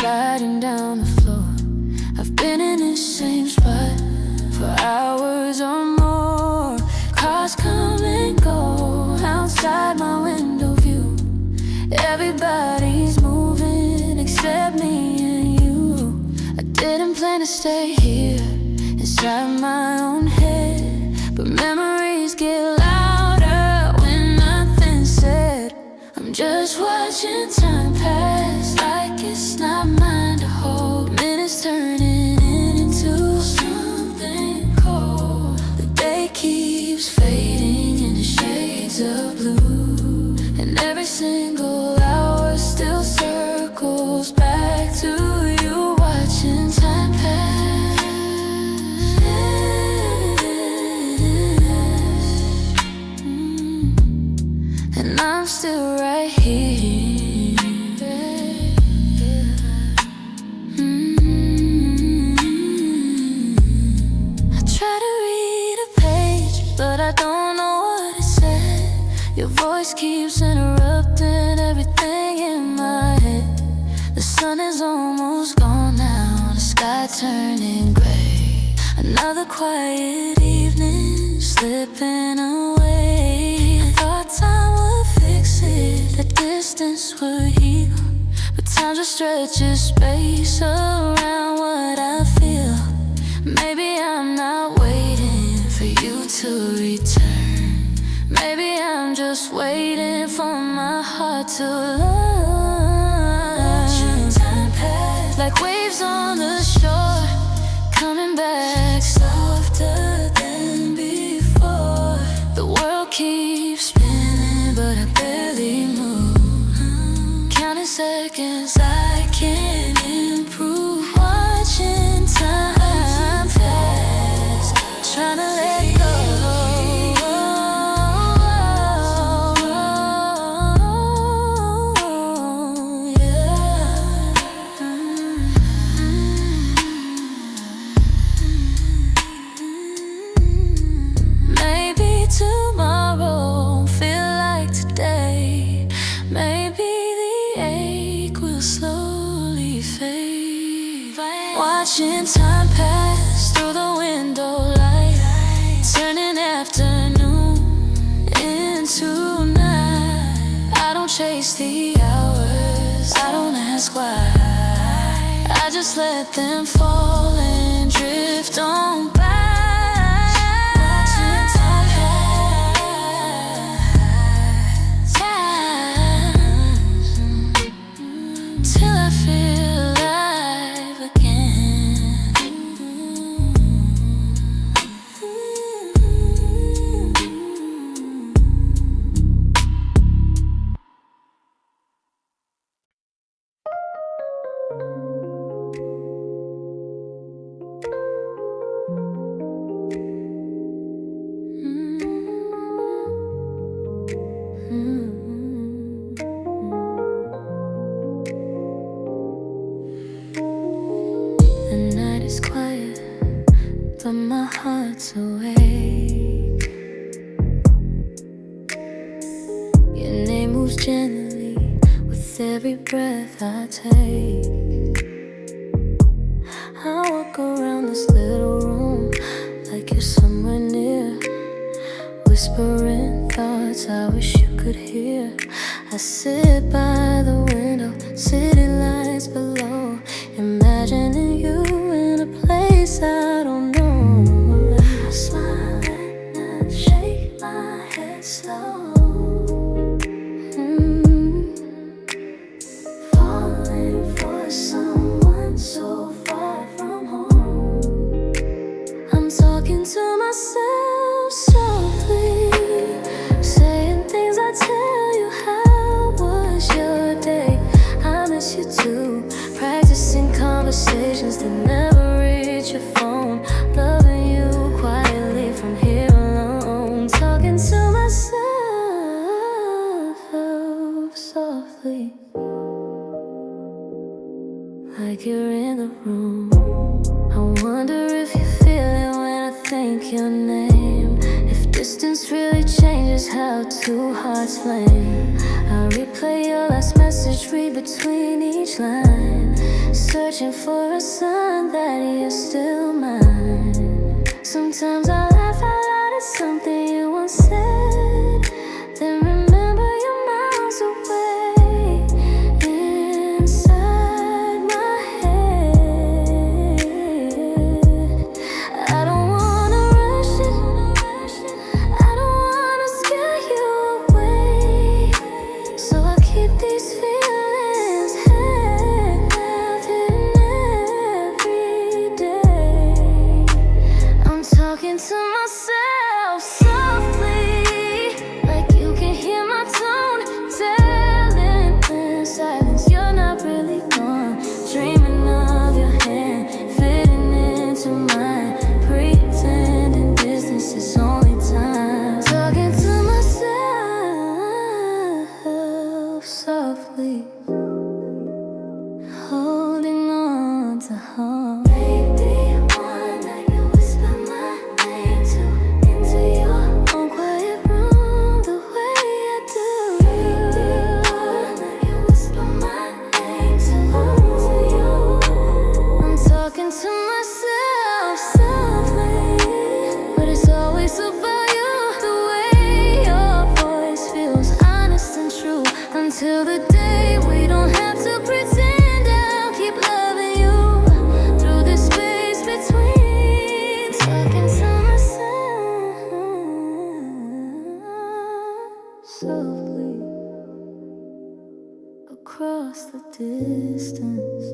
sliding down the floor. I've been in this same spot for hours or more. Cars come and go outside my window view. Everybody's moving except me and you. I didn't plan to stay here inside my own head, but memories get louder when nothing's said. I'm just watching time pass like it's not mine to hold. Minutes turning into something cold. The day keeps fading into shades of blue, and every single hour still circles back to you. Watching time pass, and I'm still right here. I try to read a page, but I don't know what it said. Your voice keeps interrupting everything in my head. The sun is almost gone now, the sky turning gray. Another quiet evening slipping away. I thought time would fix it, the distance would heal, but time just stretches space around what I feel. Maybe I'm not waiting for you to return. Maybe I'm just waiting for my heart to learn. Watching time pass like waves on the shore, coming back softer than before. The world keeps spinning, but I barely move. Counting seconds, I can't improve. Watching time pass, trying to let go. Maybe tomorrow won't feel like today. Maybe the ache will slowly fade. Watching time pass through the window light, turning afternoon into night. I don't chase the hours, I don't ask why. I just let them fall and drift on by. Till I feel alive again. The night is quiet, but my heart's awake. Your name moves gently with every breath I take. I walk around this little room like you're somewhere near, whispering thoughts I wish you could hear. I sit by the window, city lights below, imagining you in a place I don't know. I smile and shake my head slow. Falling for someone so far from home. I'm talking to myself softly, saying things I tell you. How was your day? I miss you too. Practicing conversations that never reach your phone. Loving you quietly from here alone. Talking to myself softly, like you're in the room. I wonder if you feel it when I think your name. If distance really changes how two hearts flame. I replay your last message, read between each line. searching for a sign that you're still mine. Sometimes I laugh out loud at something you once said, then remember you're miles away inside my head. I don't wanna rush it, I don't wanna scare you away, so I keep these feelings held in every day. I'm talking to myself softly, like you can hear my tone, telling in silence you're not really gone. Dreaming of your hand fitting into mine, pretending distance is only time. Talking to myself softly, holding on to home. Maybe one night you whisper my name too into your own quiet room the way I do. Maybe one night you whisper my name too into your. I'm talking to myself softly, but it's always about you. The way your voice feels honest and true until the day we don't have to pretend. I'll keep loving you through the space between. Talking to myself softly across the distance.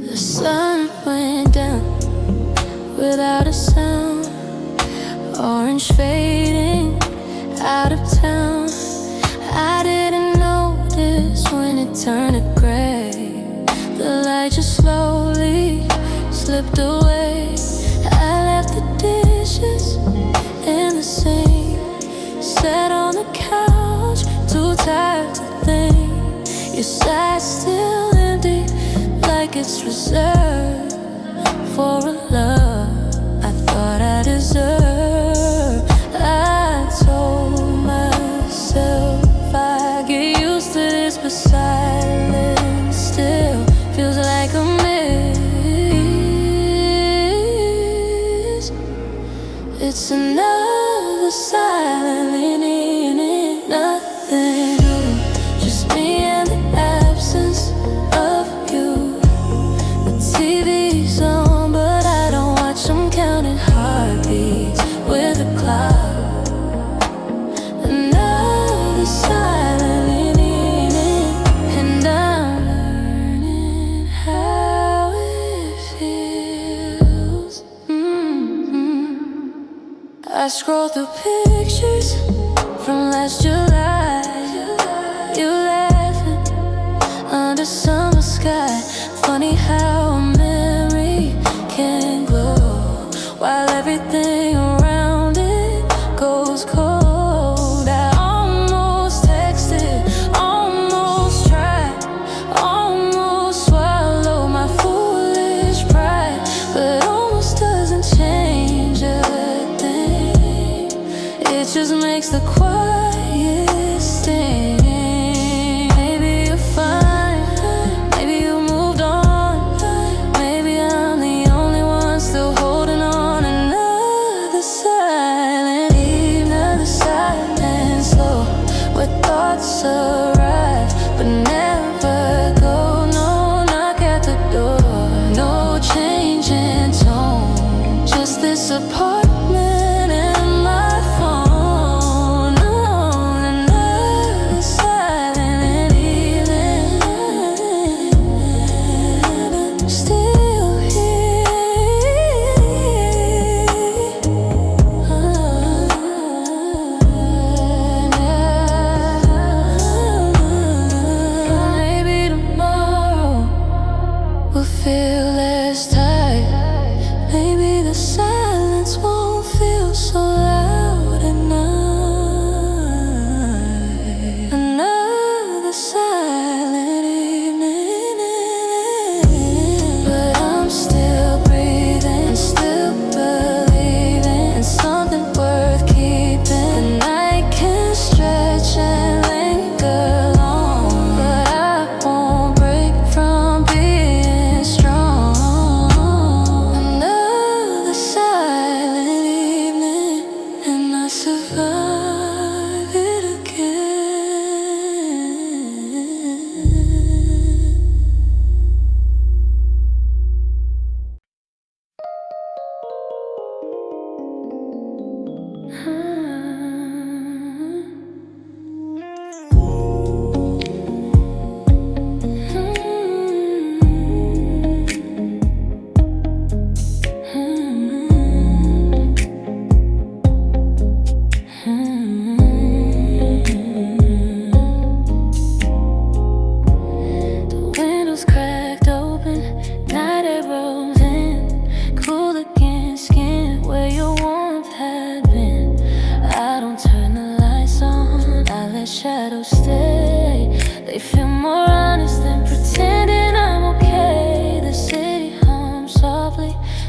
The sun went down without a sound, orange fading out of town. I didn't notice when it turned to gray. The light just slowly slipped away. I left the dishes in the sink, sat on the couch, too tired to think. Your side's still empty, like it's reserved for a love I thought I deserved. I told myself I get used to this, but silence still feels like a miss. It's another silent evening, nothing new, just me and the absence of you. The TV's on, but I don't watch. I'm counting heartbeats with a clock. Another silent evening, and I'm learning how it feels. I scroll through pictures from last July. You laughing under summer sky. Funny how a memory can glow while everything around it goes cold. I almost texted, almost tried, almost swallowed my foolish pride, but almost doesn't change a thing. It just makes the quiet sting. Maybe you're fine, maybe you moved on, maybe I'm the only one still holding on. Another silent eve, another silent slow, where thoughts arrive but never go. No knock at the door, no change in tone, just this apartment and my phone. On another silent evening, still here. Maybe tomorrow will feel less tight. Maybe the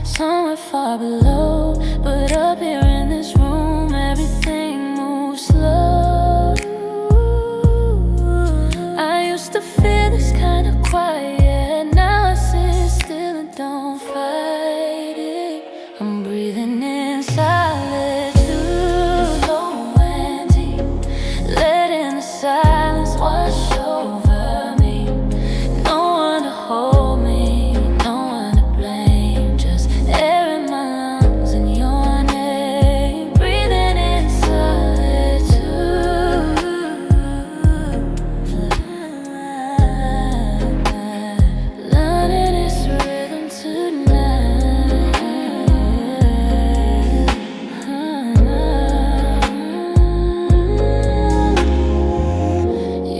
somewhere far below. But up here in this room, everything moves slow. I used to feel this kind of quiet, now I sit still and don't fight it. I'm breathing in solitude, slow and deep, letting the silence wash over me. No one to hold me, no one to blame, just air in my lungs and your name. Breathing in solitude, learning this rhythm tonight.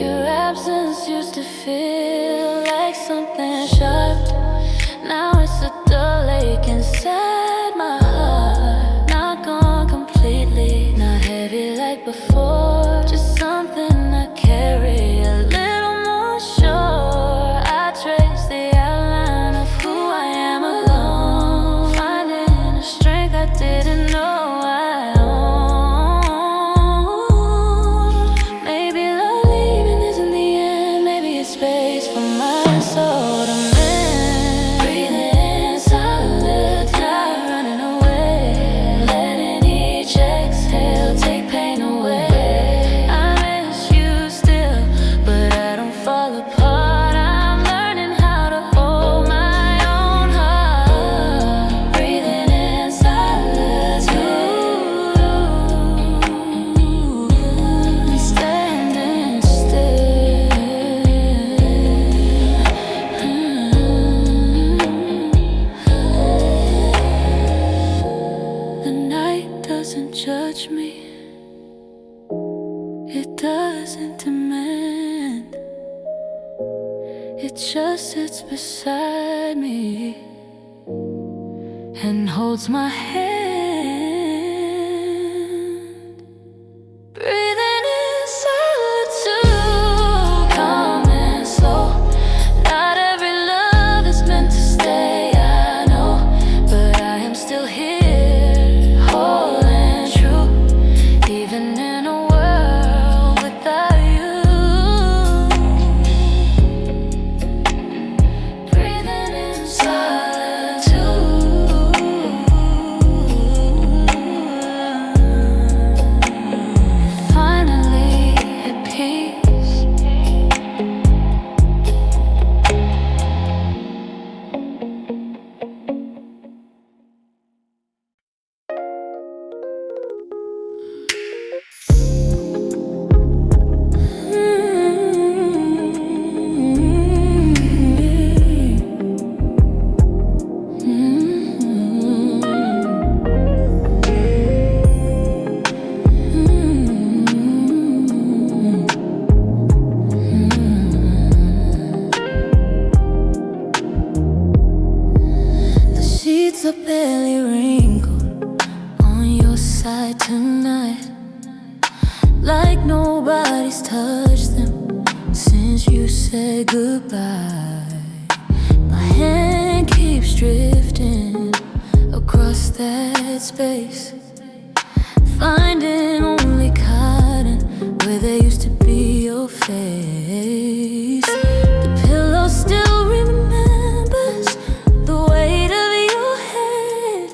Your absence used to feel like something sharp. Now it's a dull ache inside my heart. Not gone completely, not heavy like before, just something I carry a little more sure. I trace the outline of who I am alone, finding a strength I didn't know I own. Maybe love leaving isn't the end, maybe it's space for my soul to mend. Breathing in solitude, not running away, letting each exhale take pain away. I miss you still, but I don't fall apart. I'm learning how to hold my own heart. Breathing in solitude, standing still. The night doesn't judge me, it doesn't demand, it just sits beside me and holds my hand. Breathing in solitude, calm and slow. Not every love is meant to stay, I know, but I am still here, whole and true, even in a world without you. Breathing in solitude, finally at peace. The sheets are barely wrinkled on your side tonight, like nobody's touched them since you said goodbye. My hand keeps drifting across that space, finding only cotton where there used to be your face. The pillow still remembers the weight of your head,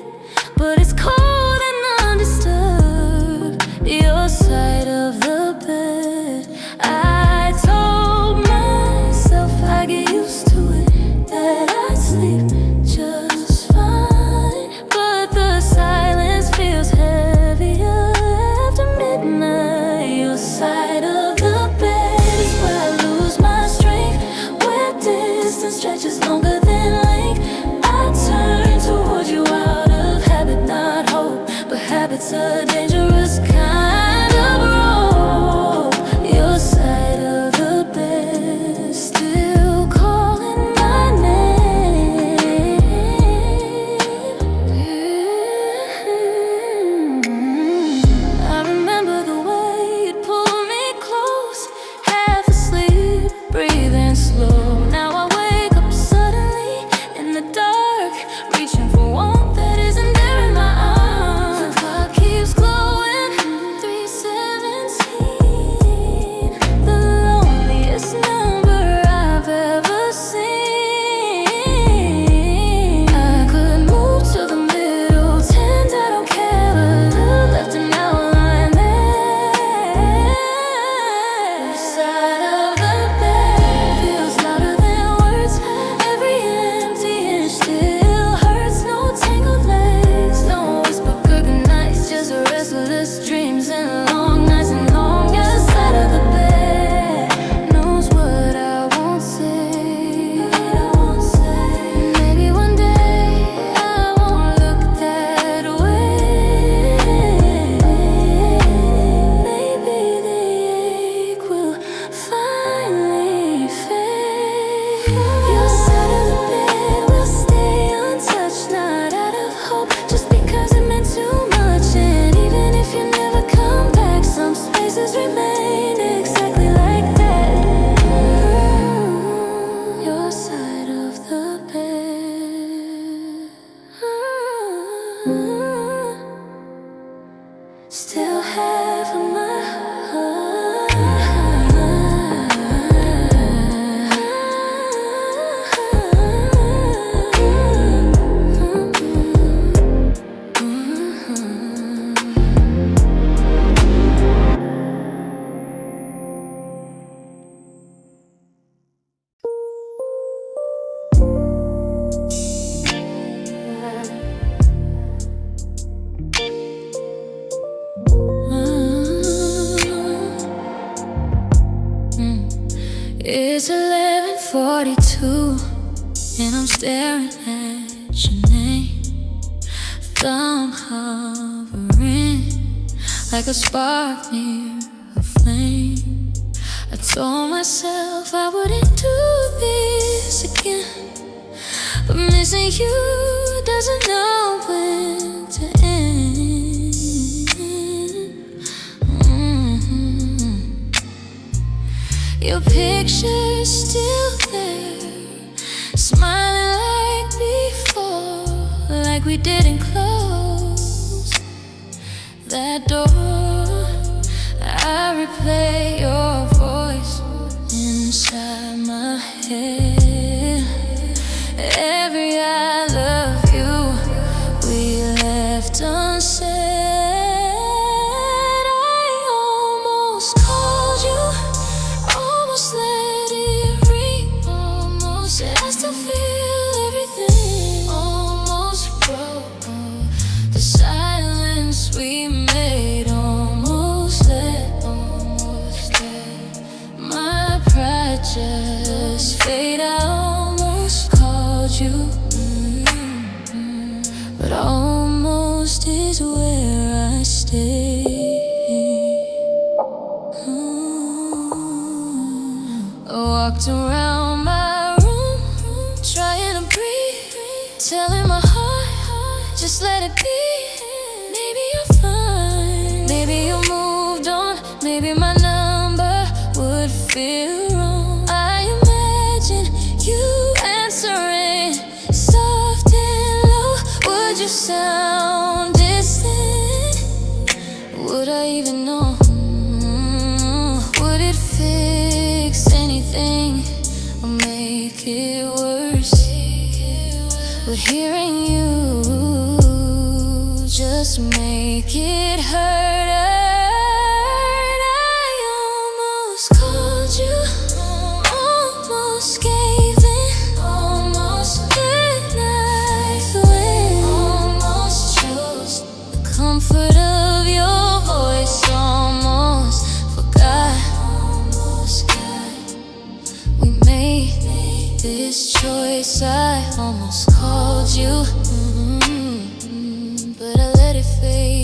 but it's cold and undisturbed, your side of the bed. I told myself I'd get used to it, that I'd sleep just fine, but the silence feels heavier after midnight. Your side of the bed is where Traces remain exactly like that. Your side of the bed. Still half of my heart. It's 11:42 and I'm staring at your name. Thumb hovering like a spark near a flame. I told myself I wouldn't do this again, but missing you doesn't know when to end. Your picture's still there, smiling like before, like we didn't close that door. I replay your voice inside my head. Every I love you we left unsaid. I almost called you, almost let it ring, almost asked to feel everything, almost broke the silence we made, almost let my pride just fade. I almost called you, but almost is where I stay. I walked around my room, trying to breathe, telling my heart, just let it be. Maybe you're fine, maybe you moved on, maybe my number would feel wrong. I imagine you answering soft and low. Would you sound distant? Would I even know? Would it fix anything or make it worse? Would hearing you just make it hurt? I almost called you, almost gave in, almost denied the wind, almost chose the comfort of your voice, almost forgot, almost got. We made this choice. I almost called you, but I let it fade.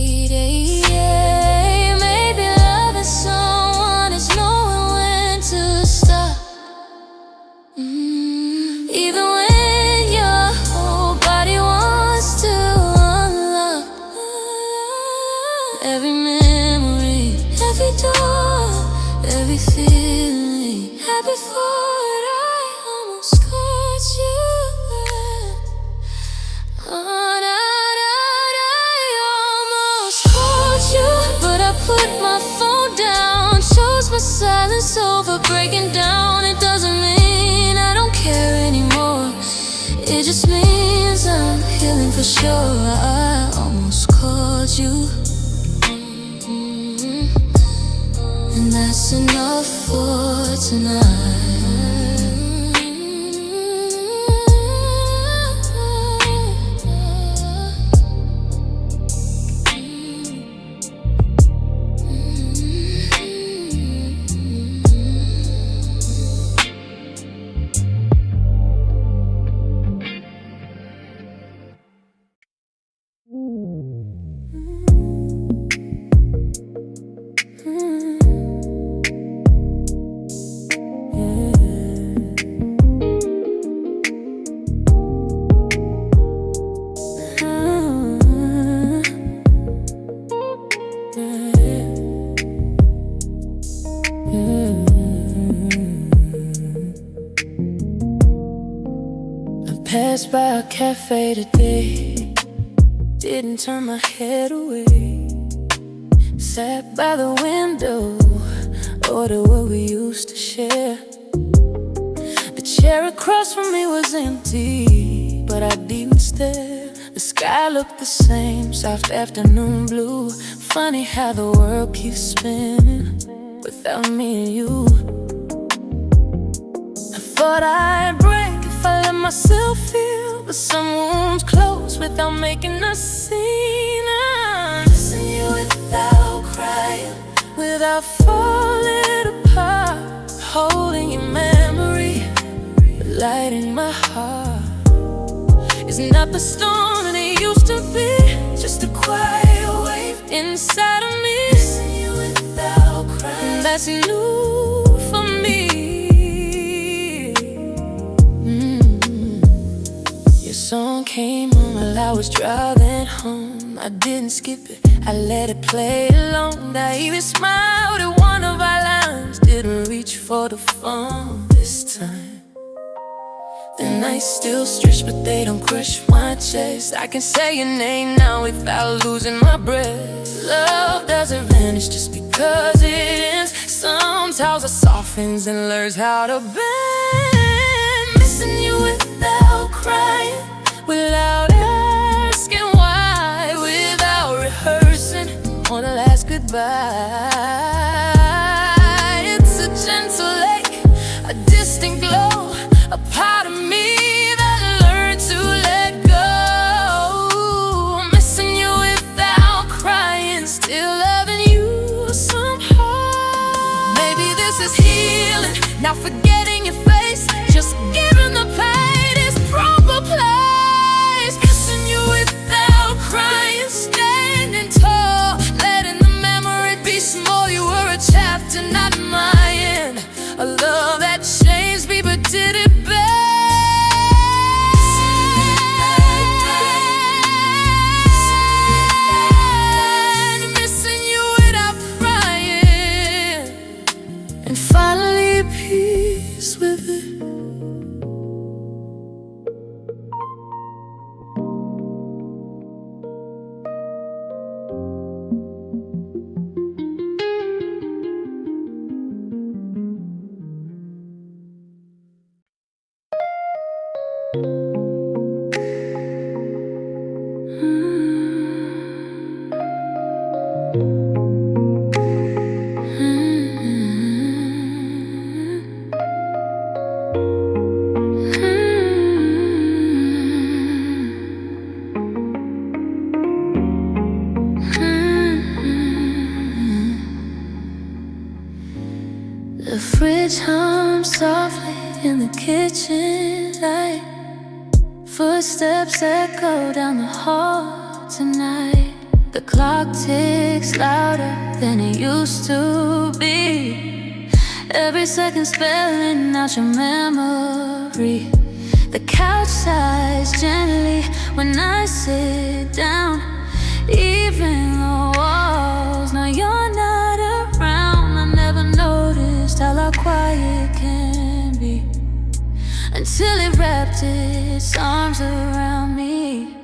Maybe loving someone is knowing when to stop. Even when your whole body wants to unlock every memory, every door, every feeling. Happy for it, I almost caught you. I almost called you, but I put my phone down, chose my silence over breaking down. It doesn't mean I don't care anymore, it just means I'm healing for sure. I almost called you, and that's enough for tonight. Yeah. Passed by a cafe today, didn't turn my head away. Sat by the window, ordered what we used to share. The chair across from me was empty, but I didn't stare. The sky looked the same, soft afternoon blue. Funny how the world keeps spinning without me and you. I thought I'd break if I let myself feel, but some wounds close without making a scene. I'm missing you without crying, without falling apart, holding your memory, but lighting my heart. It's not the storm that it used to be, just a quiet wave inside of me. Missing you without crying, that's new for me. Your song came on while I was driving home. I didn't skip it, I let it play along. I even smiled at one of our lines, didn't reach for the phone this time. The nights still stretch, but they don't crush my chest. I can say your name now without losing my breath. Love doesn't vanish just because it ends. Sometimes it softens and learns how to bend. Missing you without crying, without asking why, without rehearsing on the last goodbye. It's a gentle lake, a distant glow, a part of me that learned to let go. Missing you without crying, still loving you somehow. Maybe this is healing, not forgetting your face, just giving the pain its proper place. Missing you without crying, standing tall, letting the memory be small. You were a chapter, not my end. A love that changed me but did it bad. Missing you without crying, and finally peace with it. The fridge hums softly in the kitchen light. Footsteps echo down the hall tonight. The clock ticks louder than it used to be. Every second spelling out your memory. The couch sighs gently when I sit down. Even the walls know you're not around. I never noticed how loud quiet can be until it wrapped its arms around me.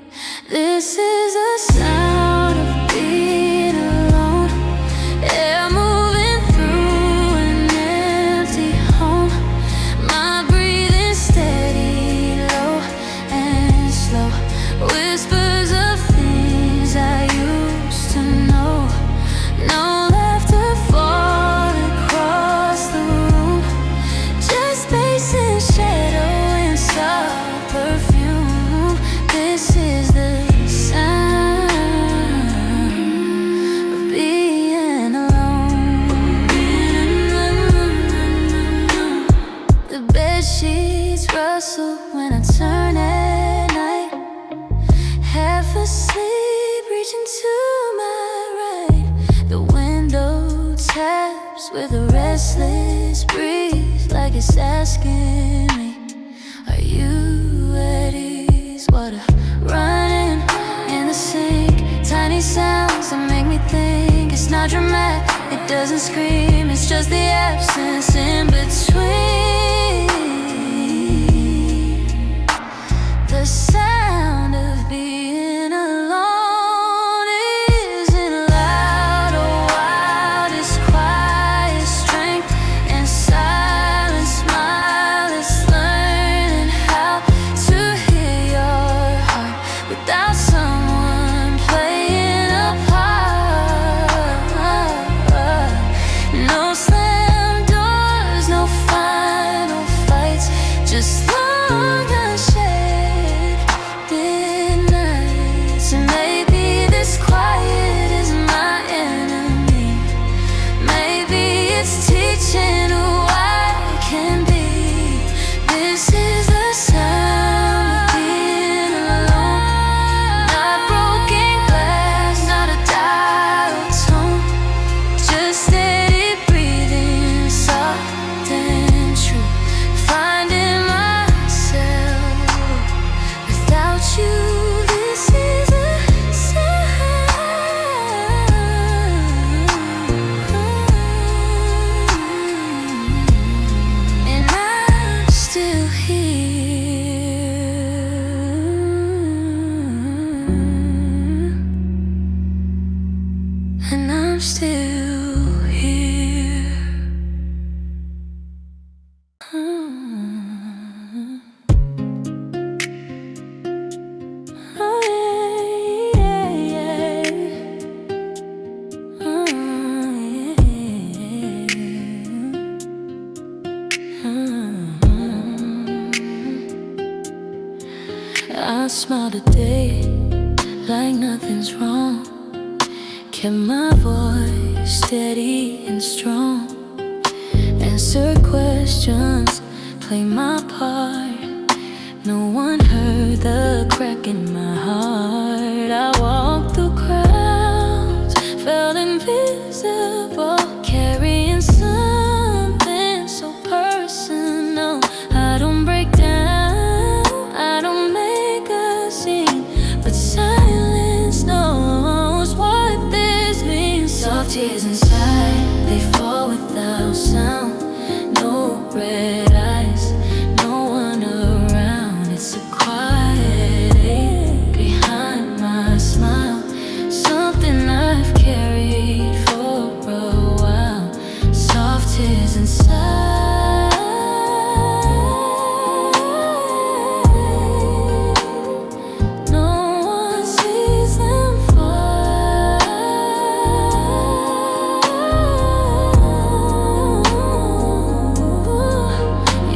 This is the sound of being alone. Air moving through an empty home. My breathing steady, low and slow. Whispers of things I used to know. No laughter fall across the room. Just space and shadow and soft perfume. This is the sound of being alone. The bed sheets rustle when I turn at night. Half asleep, reaching to my right. The window taps with a restless breeze, like it's asking me, are you at ease? Water running in the sink. Tiny sounds that make me think. It's not dramatic, it doesn't scream. It's just the absence in between. The The sound of being alone isn't loud or wild. It's quiet strength and silent smile. It's learning how to hear your heart without someone playing a part. No slam doors, no final fights, just long unshared midnights. And maybe this quiet is my enemy. Maybe it's teaching who I can be. This is the sound of being alone. Not broken glass, not a dial tone, just steady breathing, soft and true. Finding myself without you. This is a sound, and I'm still here, and I'm still here. Oh, yeah, yeah, yeah. Oh, yeah. I smile today like nothing's wrong. Kept my voice steady and strong. Answer questions, play my part. No one heard the crack in my heart. I walked through crowds, felt invisible, carrying something so personal. I don't break down, I don't make a scene, but silence knows what this means. Soft tears inside, they fall without sound. No red eyes, no one around. It's a quiet ache behind my smile, something I've carried for a while. Soft tears inside. No one sees them fall.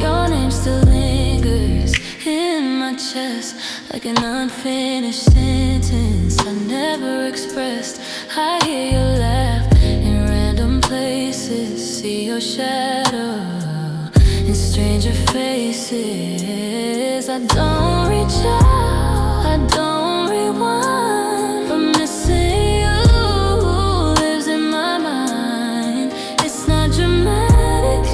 Your name still lingers in my chest like an unfinished sentence I never expressed. I hear you laugh in random places, see your shadow in stranger faces. I don't reach out, I don't rewind, but missing you lives in my mind. It's not dramatic,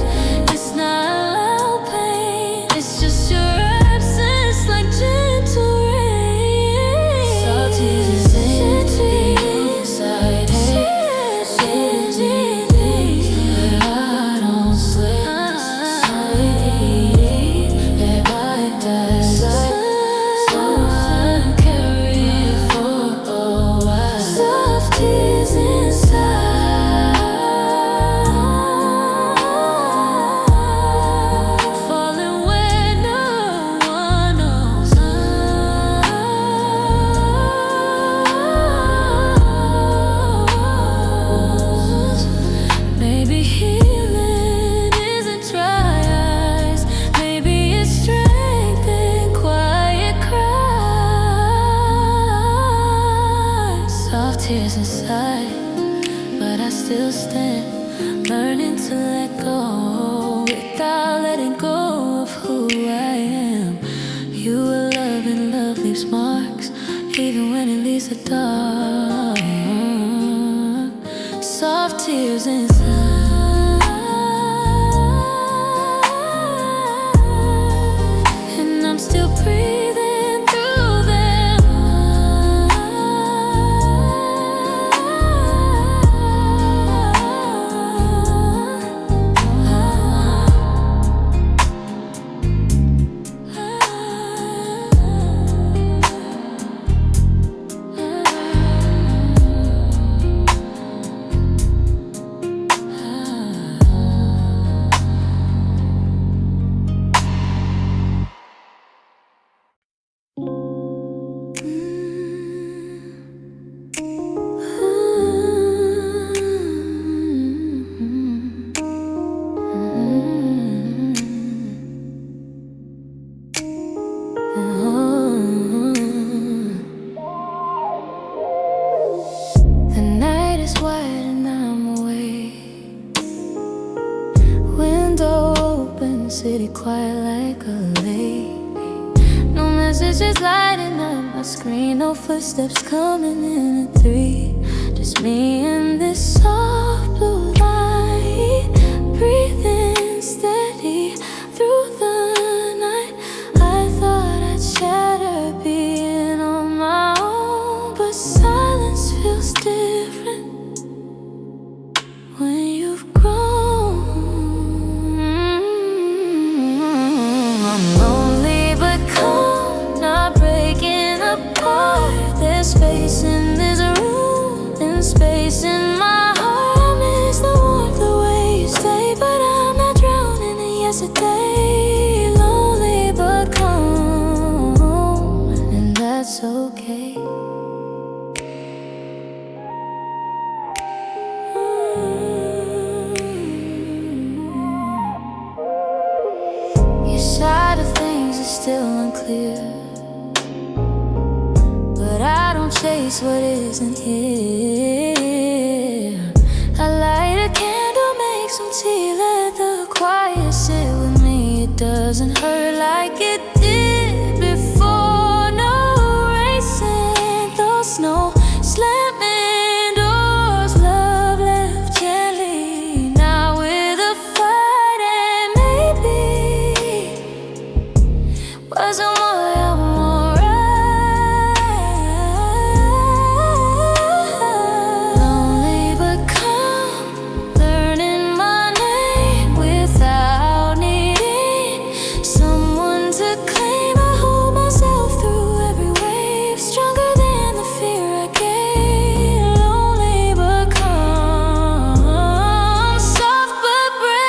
it's not loud pain, it's just your absence like gentle rain. Soft tears inside, saying things that I don't say. So I carry it for a while. Soft tears inside, falling where no one knows. Maybe healing isn't dry eyes, maybe it's strength and quiet cries. Soft tears inside, but I still stand, learning to let go without letting go of who I am. You will love and love leaves marks, even when it leaves the dark. Soft tears inside, and I'm still breathing through them. city quiet like a lake. No messages lighting up my screen, no footsteps coming in at 3. Just me and this soft blue light, breathing steady through the night. I thought I'd shatter being on my own, but silence feels different when you've grown. I'm lonely but calm, not breaking apart. There's space in this room and space in my heart. I miss the warmth, the way you stay, but I'm not drowning in yesterday. Lonely but calm, and that's okay. Your side of things is still unclear, but I don't chase what isn't here. I light a candle, make some tea, let the quiet sit with me. It doesn't hurt like it did before. No racing thoughts, no slamming doors. Love left gently, now with a fight, and maybe wasn't more, I'm alright. Lonely but calm, learning my name without needing someone to claim. I hold myself through every wave, stronger than the fear I gave. Lonely but calm, soft but brave.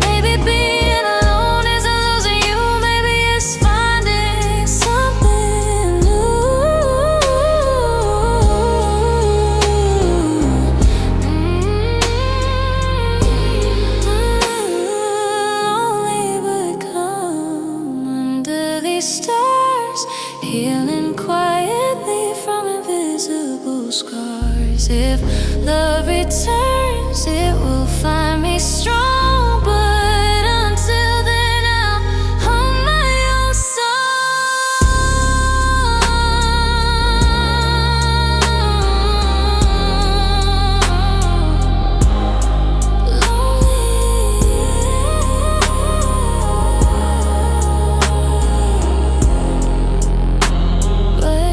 Maybe being alone isn't losing you, maybe it's finding something new. Lonely but calm under these stars, healing quietly from invisible scars. If love returns, it will find me strong, but until then I'll hum my own but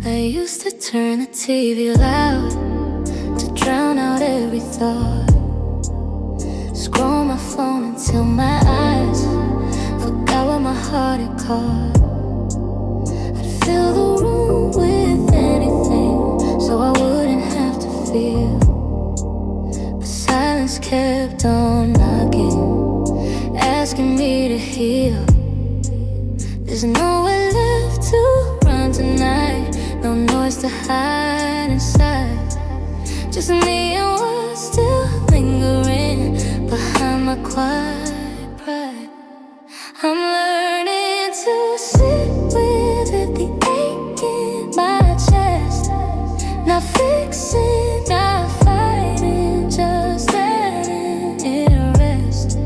I used to turn the TV loud to drown out every thought. Scroll my phone until my eyes forgot what my heart had caught. I'd fill the room with anything so I wouldn't have to feel. But silence kept on knocking, asking me to heal. There's nowhere left to run tonight, no noise to hide inside. Just me and what's still lingering behind my quiet pride. I'm learning to sit with it, the ache in my chest. Not fixing, not fighting, just letting it rest.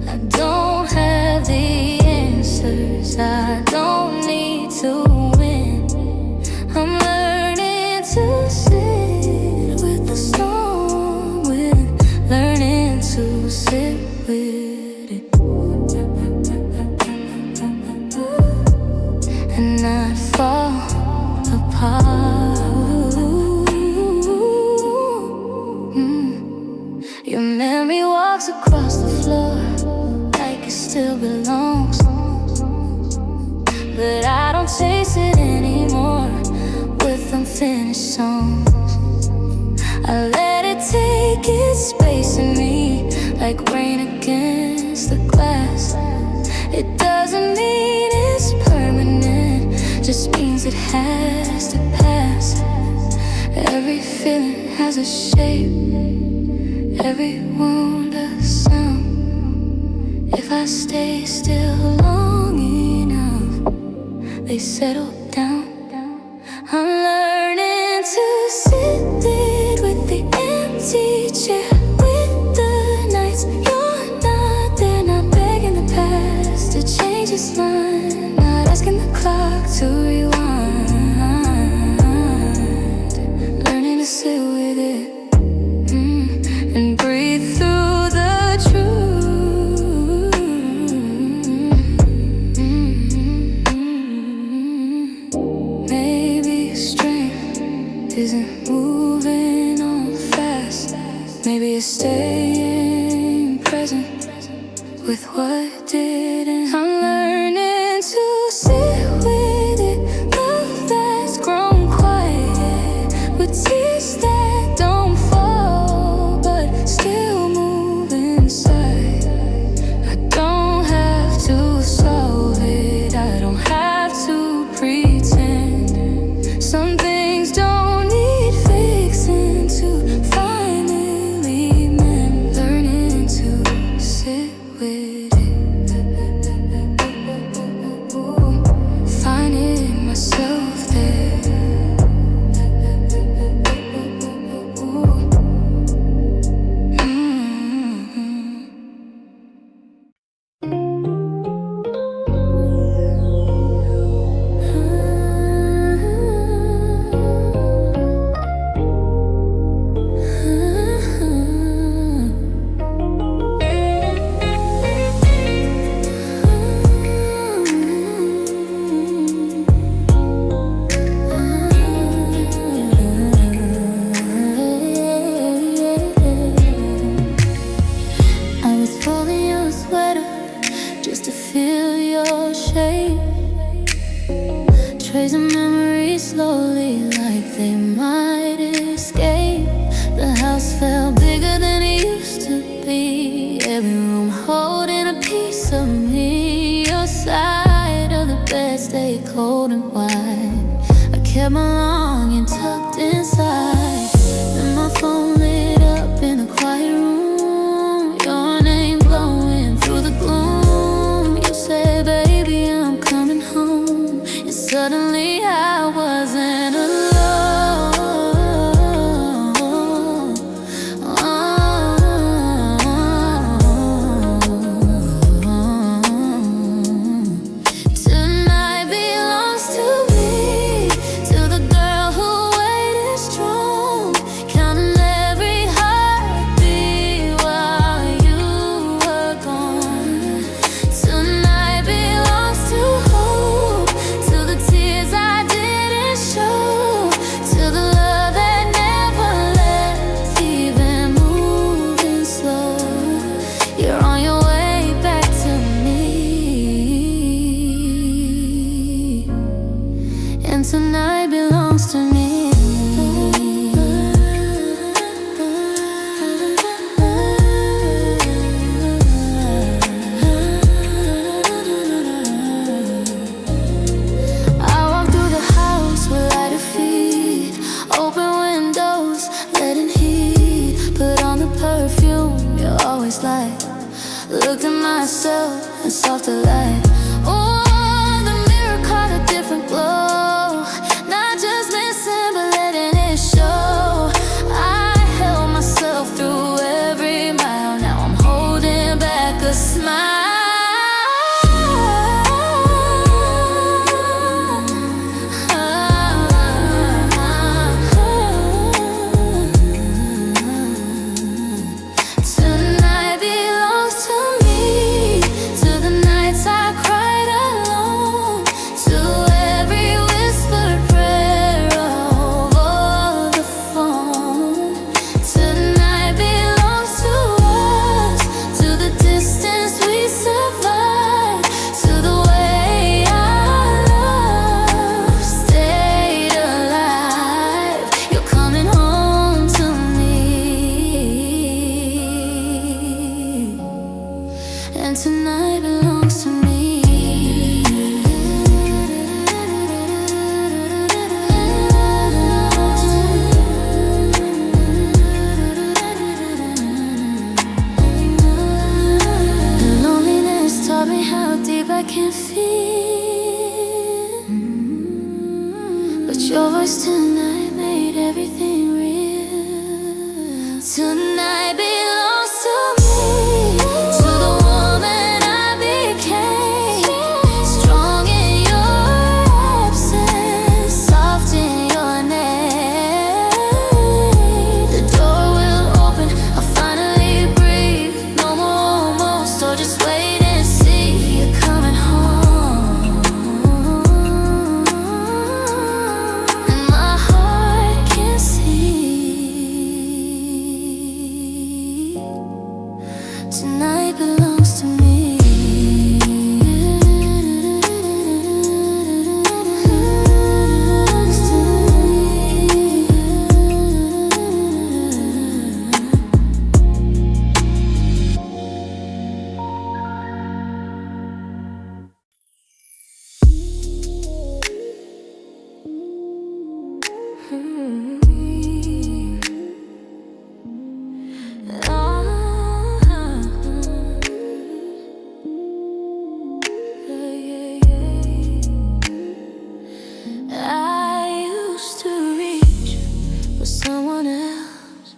I don't have the answers, I don't need to win. I'm learning to sit with the storm, learning to sit with it and not fall apart. Your memory walks across the floor like it still belongs. I let it take its space in me, like rain against the glass. It doesn't mean it's permanent, just means it has to pass. Every feeling has a shape, every wound a sound. If I stay still long enough, they settle down. I'm learning to sit with the empty chair, with the nights you're not there, not begging the past to change its mind, not asking the clock to rewind. Learning to sit with it, and breathe through the truth. Maybe strength isn't moving on fast. Maybe it's staying present with what didn't. I'm learning to sit with it, love that's grown quiet, with tears that don't fall but still move inside. I don't have to solve it, I don't have to pretend. Some things don't need fixing to finally mend. Learning to sit with it, finding myself there. I was folding your sweater just to feel your shape, tracing memories slowly like they might escape. The house felt bigger than it used to be, every room holding a piece of me. Your side of the bed stayed cold and wide. I kept my longing tucked inside, and my phone lit up in a quiet room. Your name glowing through the gloom. You said, baby, I'm coming home. And suddenly I wasn't alone. Tonight belongs to me, to the girl who waited strong, counting every heartbeat while you were gone. Tonight belongs to hope, to the tears I didn't show, to the love that never left, even moving slow. You're on your way back to me, and tonight belongs to me. I walk through the house with lighter feet, open windows, letting heat, put on the perfume you always like, looked at myself and soft light. Oh, the mirror caught a different glow, not just missing but letting it show. I held myself through every mile, now I'm holding back a smile. Tonight belongs to me, to the nights I Tonight belongs to me, to the woman I became. Strong in your absence, soft in your name. The door will open, I'll finally breathe. No more almost, or just wait and see. You're coming home, and my heart can see. Tonight belongs to me. I used to reach for someone else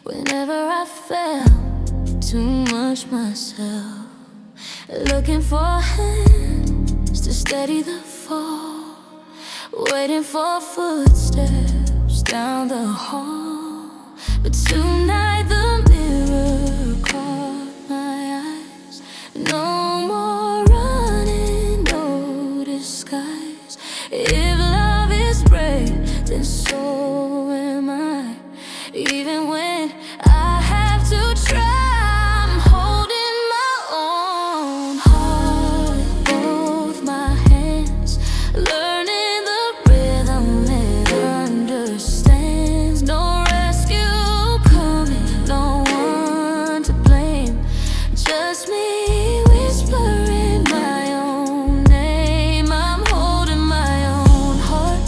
whenever I felt too much myself, looking for hands to steady the fall, waiting for footsteps down the hall. But tonight the mirror caught my eyes. No more running, no disguise. If love is brave, then so am I. Even when I have to try, I'm holding my own heart with both my hands, learning the rhythm it understands. No rescue coming, no one to blame, just me whispering my own name. I'm holding my own heart,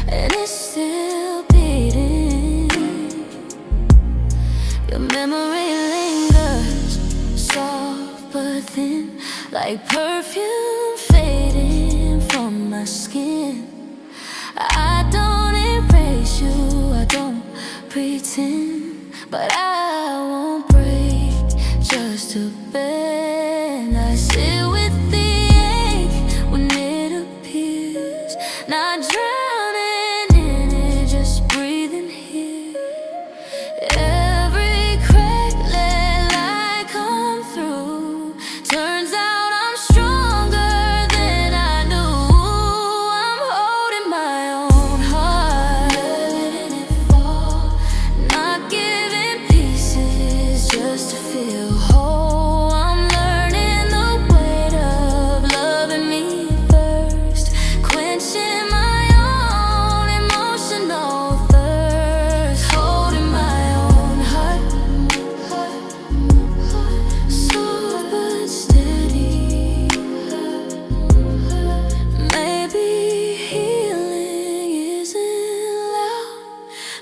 and it's still beating. Your memory lingers, soft but thin, like perfume fading from my skin. I don't erase you, I don't pretend, but I won't break just to bend. I sit with the ache when it appears, not drowning in it, just breathing here. Every crack let light come through. Turns out I'm stronger than I knew. I'm holding my own heart, letting it fall, not giving pieces just to feel whole. I'm learning the weight of loving me first, quenching my own emotional thirst. Holding my own heart, soft but steady. Maybe healing isn't loud,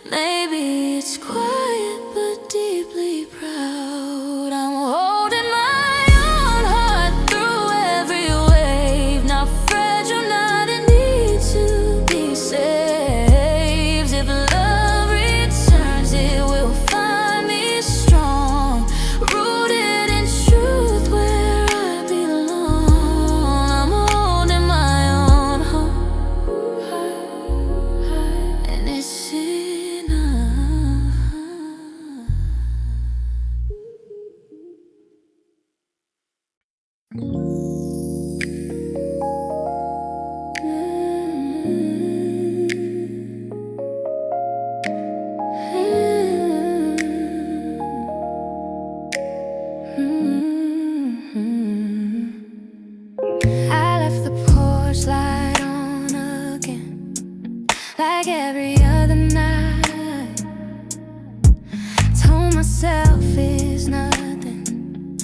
maybe it's quiet but deeply proud. I'm holding my own heart through every wave, not fragile, not in need to be saved. If love returns, it will find me strong, rooted in truth where I belong. I'm holding my own heart, and it's enough. I left the porch light on again, like every other night. Told myself it's nothing,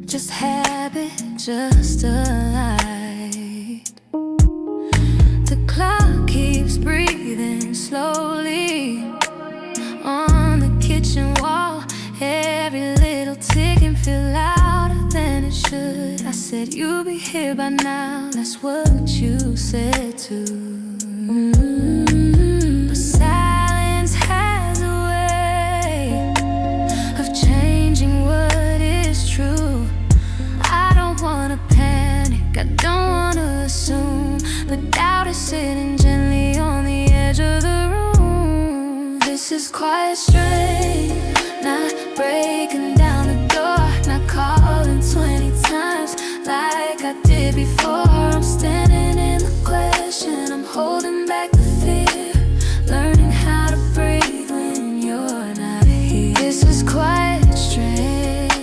just habit, just a light. The clock keeps breathing slowly on the kitchen wall. Every little tick can feel louder than it should. I said you'll be here by now, that's what you said too. But silence has is quiet strength. Not breaking down the door, not calling 20 times like I did before. I'm standing in the question, I'm holding back the fear, learning how to breathe when you're not here. This is quiet strength,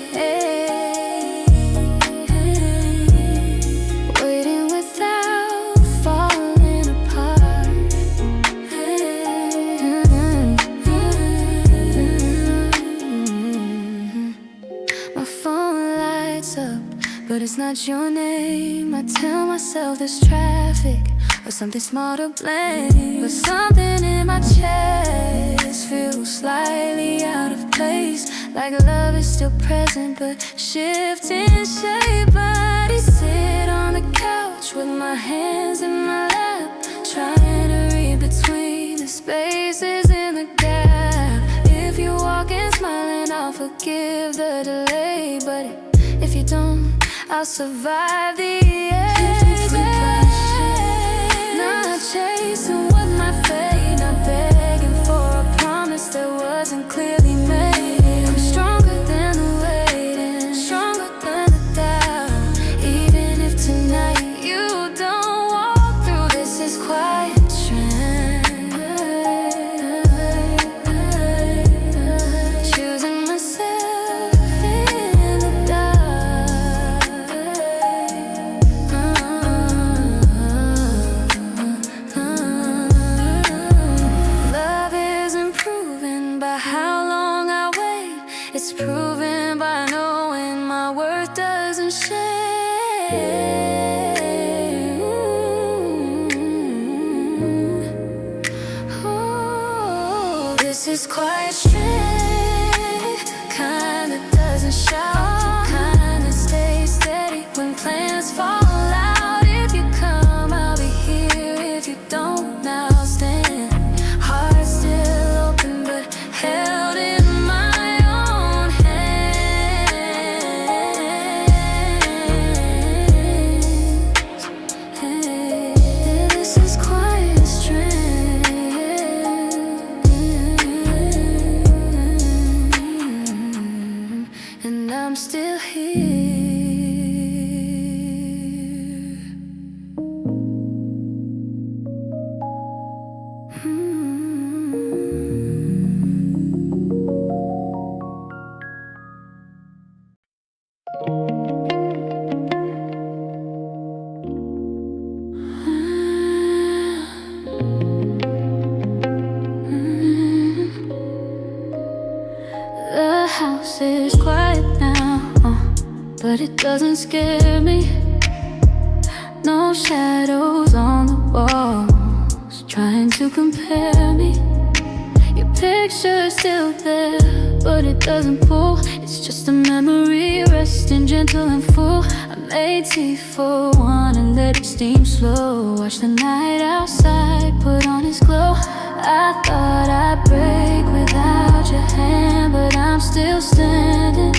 waiting without falling apart. My phone lights up, but it's not your name. I tell myself there's traffic or something small to blame, but something in my chest feels slightly out of place, like love is still present but shifting shape. I sit on the couch with my hands in my lap, trying to read between the spaces in the gap. If you walk and smiling, I'll forgive the delay, but if you don't, I'll survive the edge. Not chasing with my fate, not begging for a promise that wasn't clearly made. I'm stronger than the waiting, stronger than the doubt. Even if tonight you don't walk through, this is quiet strength. Choosing myself in the dark. Love isn't proven by how long I wait, it's proven by knowing my worth doesn't shame. Ooh, this is quiet strength, kind that doesn't shout, kind that stays steady when plans fall out. If you come, I'll be here. If you don't, now I'll stand. Heart still open, but held in my own hands. Hey, this is quiet strength, and I'm still here. The house is quiet now, but it doesn't scare me. No shadows on the walls trying to compare me. Your picture's still there, but it doesn't pull. It's just a memory resting gentle and full. I made tea for one and let it steam slow. Watch the night outside put on its glow. I thought I'd break without your hand, but I'm still standing.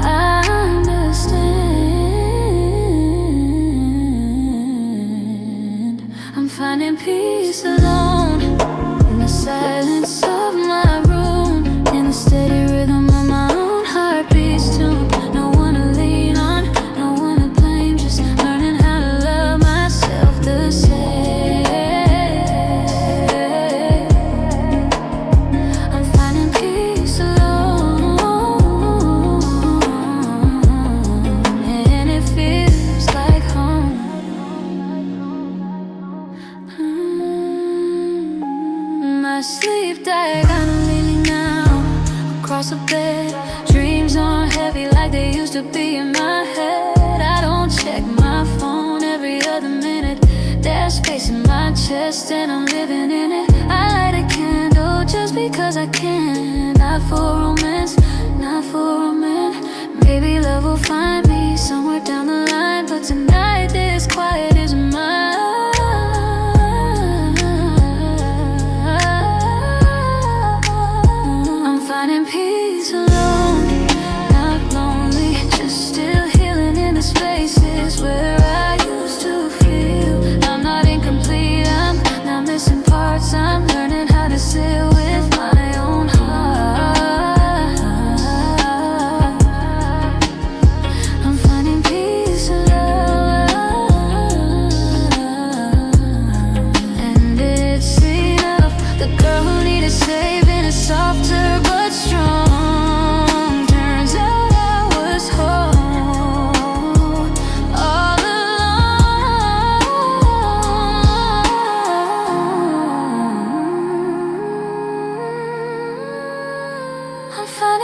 I understand. I'm finding peace alone in the silence of my room, in the steady rhythm of my own heartbeat's tune. No one to lean on, no one to blame, just learning how to love myself the same. I'm finding peace alone, and it feels like home. My sleep diagonally now, across the bed. Dreams aren't heavy like they used to be in my head. I don't check my phone every other minute. There's space in my chest and I'm living in it. I light a candle just because I can. Not for romance, not for a man. Maybe love will find me somewhere down the line, but tonight this quiet is mine. I'm finding peace alone, not lonely, just still healing in the spaces where I used to feel I'm not incomplete. I'm not missing parts. I'm learning how to sit with my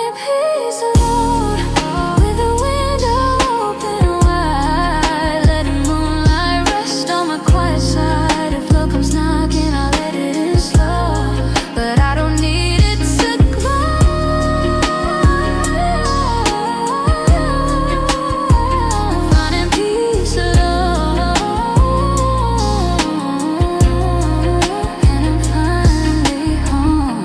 finding peace alone, with the window open wide, letting moonlight rest on my quiet side. If love comes knocking, I'll let it in slow, but I don't need it to glow. Finding peace alone, and I'm finally home.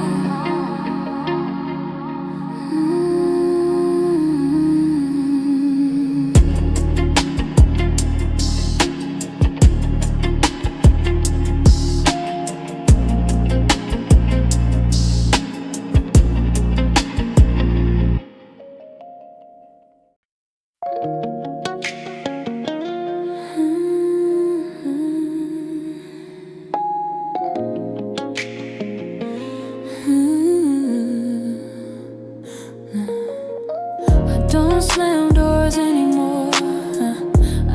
I don't slam doors anymore,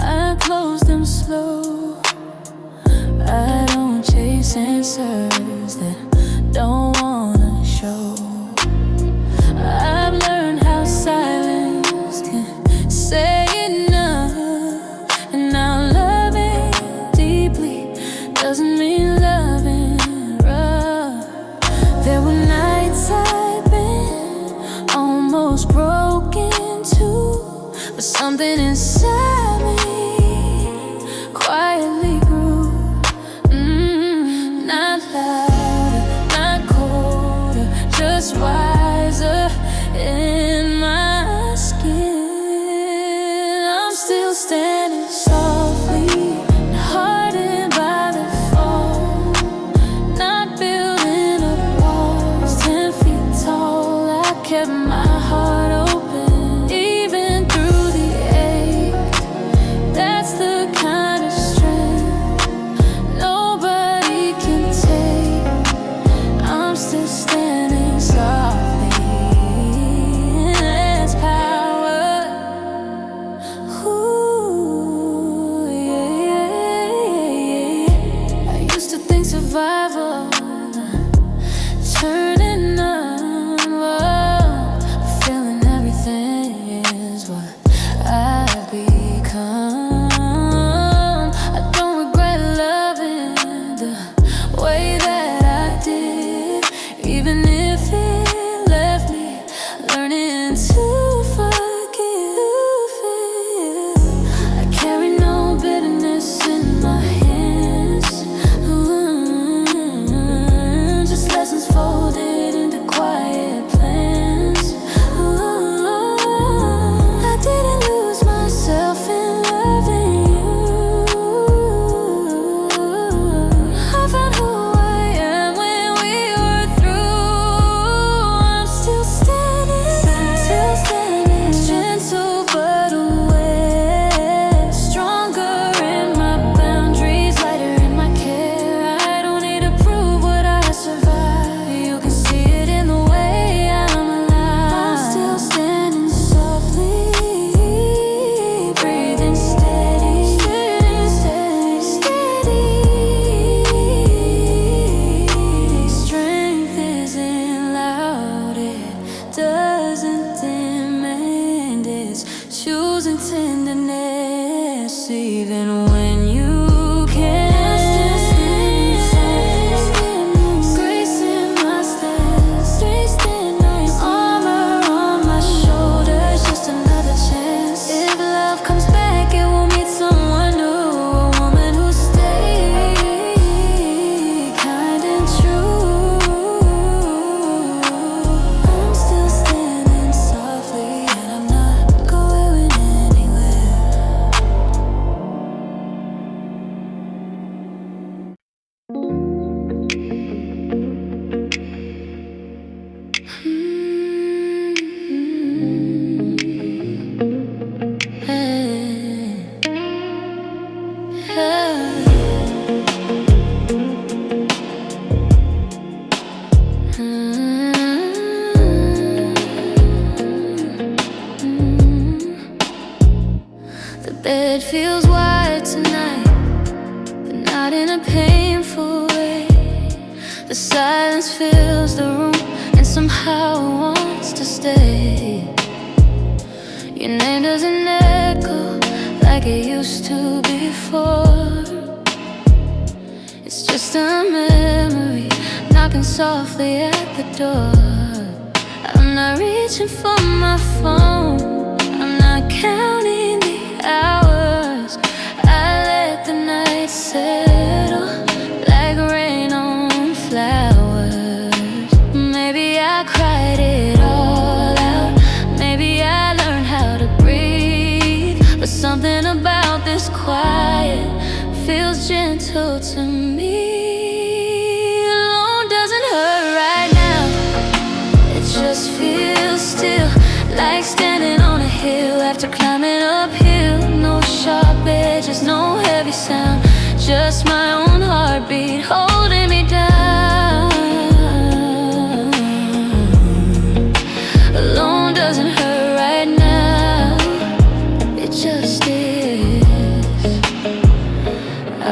I close them slow. I don't chase answers that don't wanna show. I've learned how silence can say enough, and now loving deeply doesn't mean loving rough. There were nights I've been almost broken too, but something inside me quietly grew. Not louder, not colder, just wiser in my skin. I'm still standing softly, hardened by the fall, not building up walls 10 feet tall. I kept my heart open, even through the ache. That's the kind of strength nobody can take. I'm still standing softly, that's power. Ooh, yeah. I used to think survival, turning on, feeling everything is what I've become. I don't regret loving the way that I did, even if it left me learning to forgive. I carry no bitterness in my hands, just lessons folded into quiet plans. I didn't lose myself in loving you. I found who I am when we were through. I'm still standing, gentle but aware, stronger in my boundaries, lighter in my care. I don't need to prove what I survived. You can see it in the way I'm alive. I'm still standing softly, breathing steady, steady. Strength isn't loud, it doesn't demand, it's choosing tenderness even when you can. Grace in my steps, armor on my shoulders, just another chance. If love comes back, it will meet someone new, a woman who stayed kind and true. I'm still standing softly, and I'm not going anywhere. The bed feels wide tonight, but not in a painful way. The silence fills the room, and somehow I won't wants to stay. Your name doesn't echo like it used to before. It's just a memory knocking softly at the door. I'm not reaching for my phone, I'm not counting the hours. I let the night settle like rain on flowers. Maybe I cried it all out, maybe I learned how to breathe. But something about this quiet feels gentle to me. Alone doesn't hurt right now, it just feels still, like standing on a hill after climbing uphill. No sharp edges, no heavy sound, just my own heartbeat holding me down. Alone doesn't hurt right now, it just is.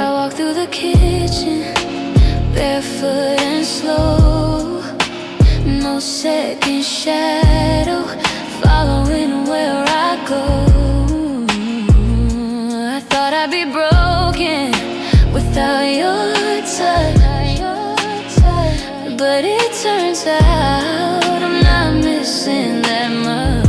I walk through the kitchen, barefoot and slow, no second shadow following where I go. I thought I'd be broken without your touch, but it turns out I'm not missing that much.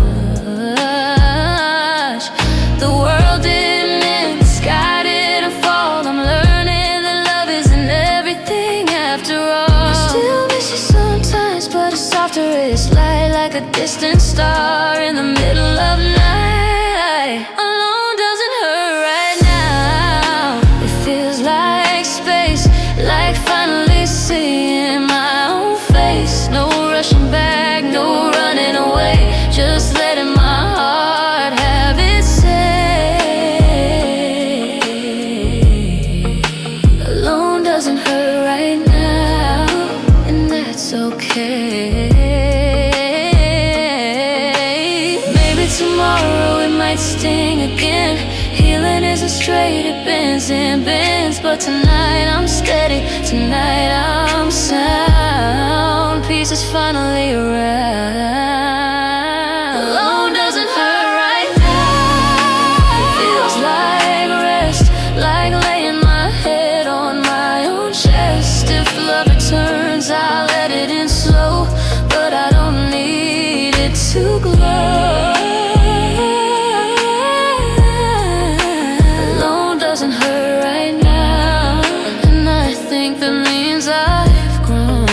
The world didn't end, the sky didn't fall. I'm learning that love isn't everything after all. I still miss you sometimes, but a softer it's light, like a distant star in the middle of night. Alone doesn't hurt right now, it feels like space, like finally seeing my own face. No rushing back, no running away, just letting my heart have its say. Alone doesn't hurt right now, and that's okay. Maybe tomorrow it might sting again. Healing isn't straight, it bends and bends. But tonight I'm steady, tonight I'm sound. Peace is finally around. Alone doesn't hurt right now, it feels like rest, like laying my head on my own chest. If love returns, I'll let it in slow, but I don't need it to glow. Alone doesn't hurt right now, and I think that means I've grown.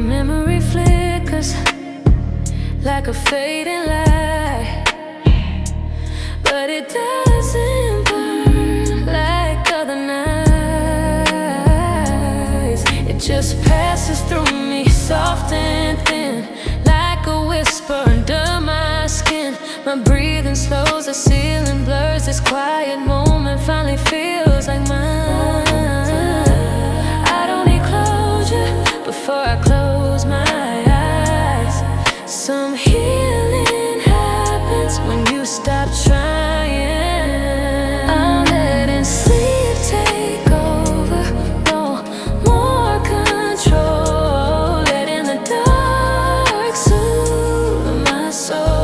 memory flickers like a fading light, but it doesn't burn like other nights. It just passes through me, soft and thin, like a whisper under my skin. My breathing slows, the ceiling blurs. This quiet moment finally feels like mine. I don't need closure before I close my eyes. Some healing happens when you stop trying. I'm letting sleep take over, no more control, letting the dark soothe my soul.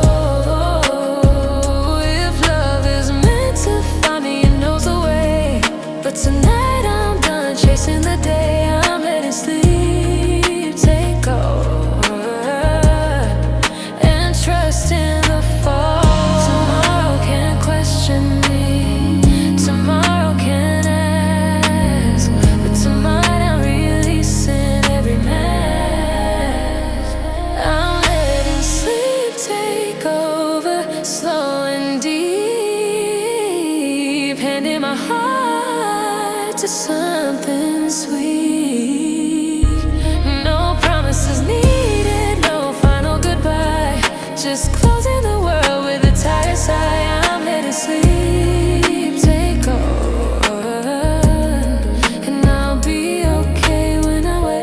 If love is meant to find me, it knows the way. But tonight I'm done chasing the day. I'm letting sleep take over and trust in the fall. Tomorrow can't question me, tomorrow can't ask, but tonight I'm releasing every mask. I'm letting sleep take over, slow and deep, handing my heart to something sweet. No promises needed, no final goodbye, just closing the world with a tired sigh. I'm letting sleep take over, and I'll be okay when I wake.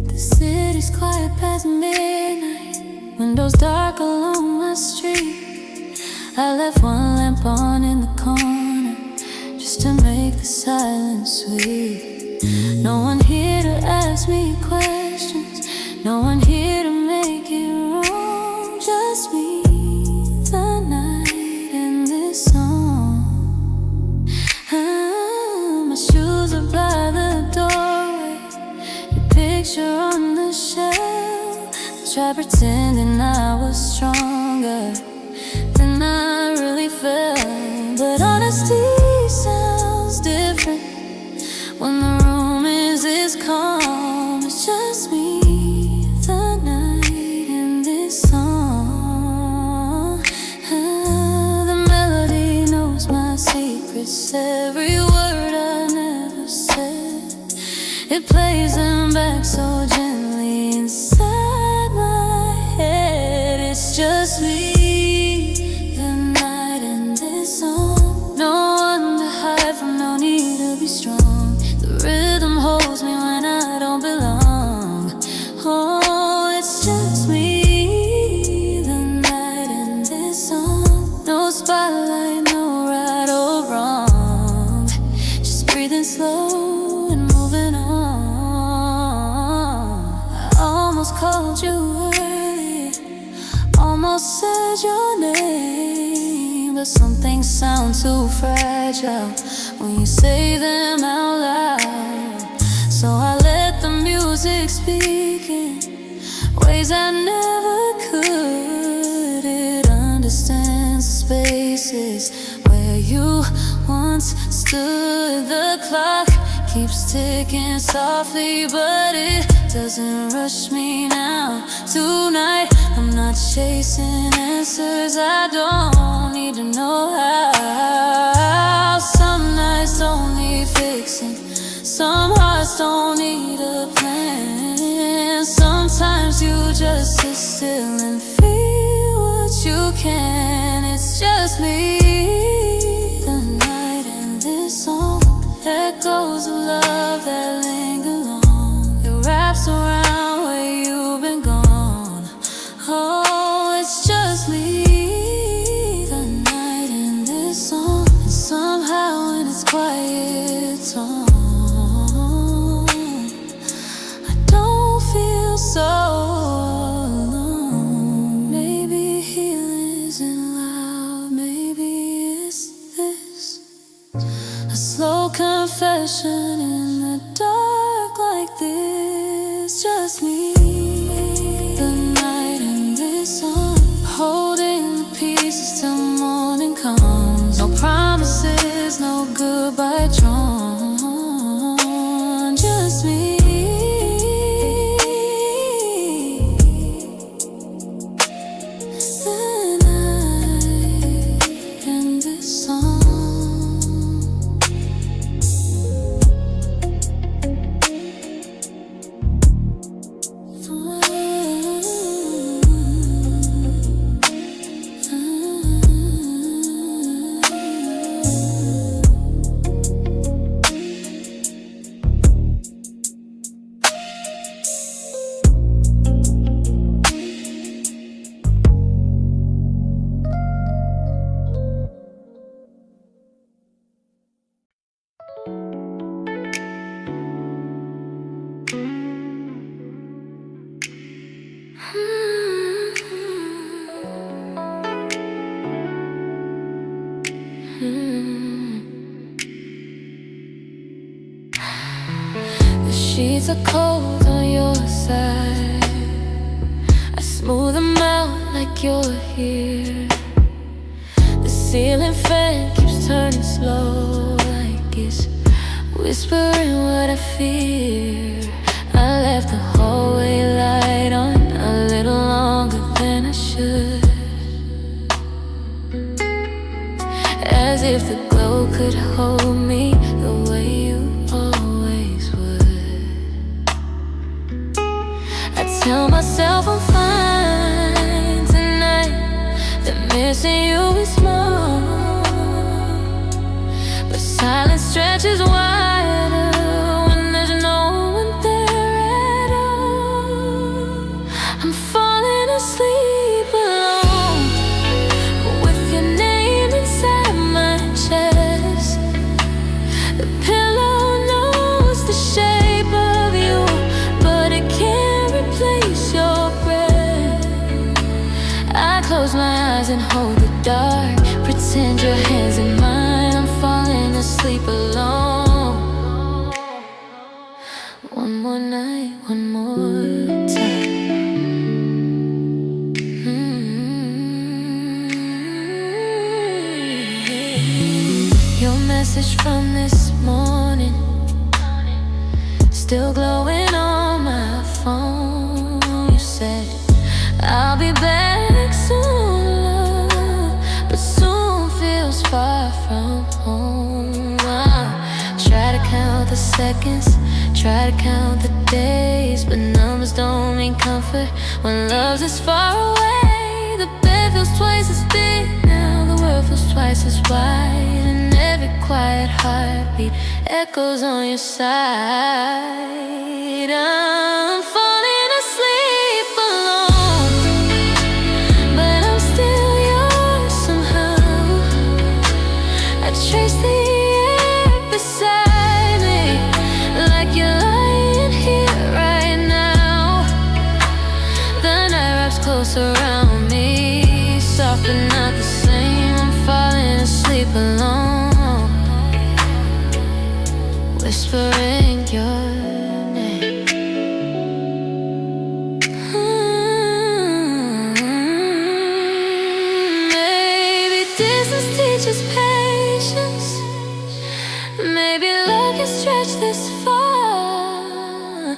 The city's quiet past midnight, windows dark along my street. I left one lamp on in the corner just to make the silence sweet. No one here to ask me questions, no one here to make it wrong. Just me, the night, and this song. My shoes are by the doorway, your picture on the shelf. I tried pretending I was stronger than I really felt, but honesty sounds different when the room is this calm. It's just me, the night, and this song. The melody knows my secrets, every word I never said. It plays them back so gently inside my head. It's just me, the night, and this song. No one to hide from, no need to be strong. The rhythm holds me when I don't belong. Oh, it's just me, the night, and this song. No spotlight, no right or wrong, just breathing slow and moving on. I almost called you earlier, almost said your name, but some things sound too fragile when you say them out loud. So I let the music speak in ways I never could. It understands the spaces where you once stood. The clock keeps ticking softly, but it doesn't rush me now. Tonight I'm not chasing answers, I don't need to know how. Some nights don't need fixing, some hearts don't need a plan. Sometimes you just sit still and feel what you can. It's just me, the night, and this song. Echoes of love that linger long, it wraps around where you've been gone. Oh, it's just me, the night, confession in the dark like this, just me, the night and this song, holding the pieces till morning comes. No promises, no goodbye drawn, just me. The sheets are cold on your side. I smooth them out like you're here. The ceiling fan keeps turning slow, like it's whispering what I fear. I left the hallway light on a little longer than I should, as if the glow could hold me the way you always would. I tell myself I'm fine tonight, that missing you is more, but silence stretches wider when there's no one there at all. I'm falling asleep alone with your name inside my chest. The pillow knows the shape of you, but it can't replace your breath. I close my eyes and hold the dark, pretend your hands in mine. I'm falling asleep alone. One more night, one more time. Your message from this morning, still glowing on my phone. You said, I'll be back soon, love, but soon feels far from home. I try to count the seconds, try to count the days, but numbers don't mean comfort when love's is far away. The bed feels twice as big now, the world feels twice as wide, and every quiet heartbeat echoes on your side. I'm falling asleep alone, but I'm still yours somehow. I trace the air beside me, like you're lying here right now. The night wraps close around me, soft but not the same. I'm falling asleep alone, whispering your name. Maybe distance teaches patience. Maybe love can stretch this far.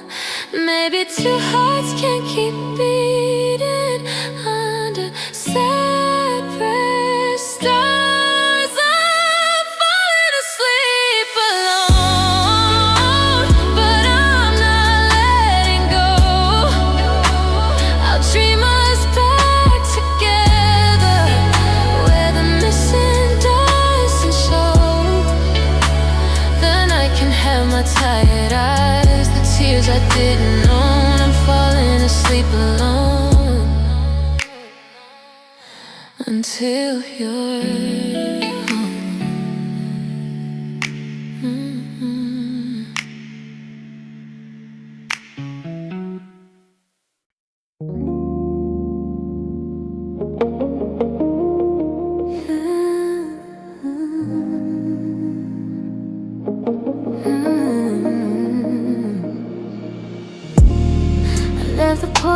Maybe two hearts can't keep beating under separate stars. I'm falling asleep alone, but I'm not letting go. I'll dream us back together, where the missing doesn't show. The night can have my tired eyes, the tears I didn't own. I'm falling asleep alone until you're home.